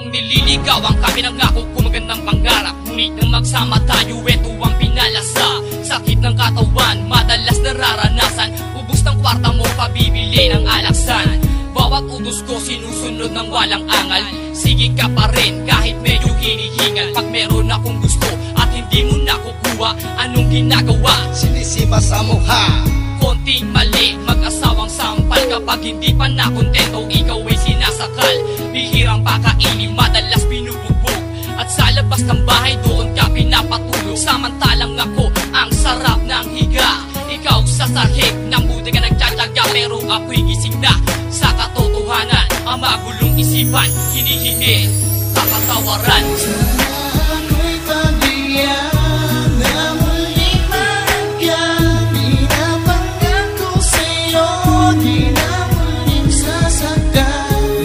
kong nililigawan ka, pinangako ko magandang pangarap. Ngunit nang magsama tayo, eto ang pinalasa. Sakit ng katawan, madalas nararanasan. Ubus ng kwarta mo, pabibili ng alaksan. Bawat utos ko sinusunod ng walang angal. Sige ka pa rin kahit medyo hinihingal. Pag meron akong gusto at hindi mo nakukuha, anong ginagawa? Sinisipa sa mukha. Konting mali, mag-asawang sampal. Kapag hindi pa nakontento, ikaw ay sinasakal. Bihirang pakainin, madalas binubugbog. At sa labas ng bahay, doon ka pinapatulog. Samantalang ako, ang sarap ng higa. Ikaw sa sahig, ng buti ka nagtsatsaga. Pero ako'y gising na sa katotohanan. Ang magulong isipan, hinihingi kakatawaran. Ako'y pagbiyan na muling mahangga. Pinapangako sa'yo, di na muling sasaka.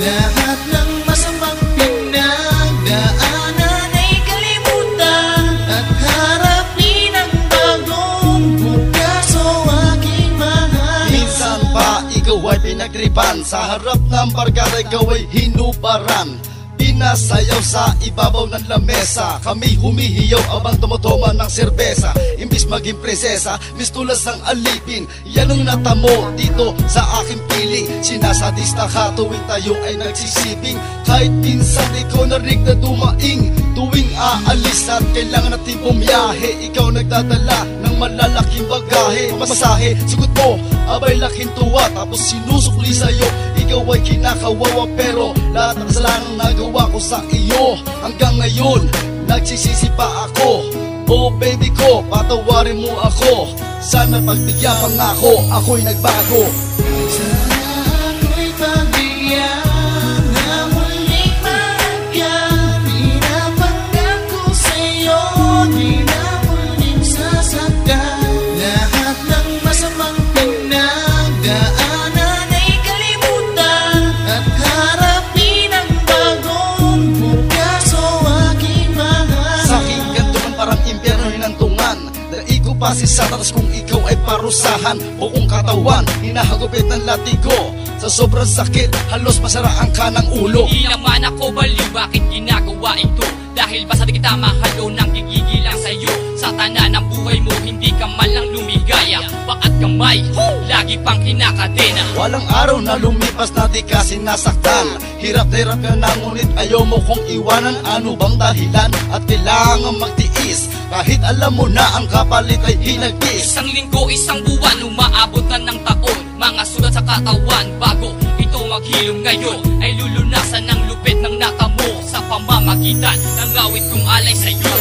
Lahat ng masamang pinagdaanan ay kalimutan. At harapin ang bagong bukas o aking mahal. Minsan pa ikaw ay pinagtripan. Sa harap ng barkada ikaw ay hinubaran. Pinasayaw sa ibabaw ng lamesa. Kami humihiyaw abang tumutoma ng serbesa. Imbis maging presesa, mistulas ng alipin. Yan ang natamo dito sa aking piling. Sinasadista ka tuwing tayo ay nagsisibing. Kahit minsan ikaw narig na dumaing. Tuwing aalis at kailangan natin bumiyahe, ikaw nagdadala ng malalaking bagahe. Masahe, sugot mo, abay laking tuwa. Tapos sinusukli sa'yo, ikaw ay kinakawawa. Pero lahat ng kasalanang nagawa ko sa iyo, hanggang ngayon nagsisisi pa ako. Oh baby ko, patawarin mo ako. Sana pagbigyan pangako, ako'y nagbago. Ako'y pagbiyan na muling mahangga. Pinapangako sa'yo, di na muling sasaka. Lahat ng masamang pinagdaanan ay kalimutan. At harapin ang bagong bukas o aking mahal. Sa aking ganto man parang impyerno hinantungan. Daig ko pa si Satanas kung ikaw ay parusahan. Buong katawan, hinahagupit ng latigo. Sa sobrang sakit, halos masara ang kanang ulo. Hindi naman ako baliw, bakit ginagawa ito? Dahil ba sa di kita mahal o nang gigigil lang sa'yo? Sa tanan ng buhay mo, hindi ka man lang lumigaya. Bakat kamay, lagi pang kinakadena. Walang araw na lumipas na di ka sinasaktan. Hirap na hirap ka na ngunit ayaw mo kong iwanan. Ano bang dahilan at kailangan magtiis? Kahit alam mo na ang kapalit ay hinagis. Isang linggo, isang buwan, umaabot na ng taon. Mga sulat sa katawan, bago ito maghilom ngayon, ay lulunasan ng lupit ng natamo sa pamamagitan ng awit kong alay sa'yo.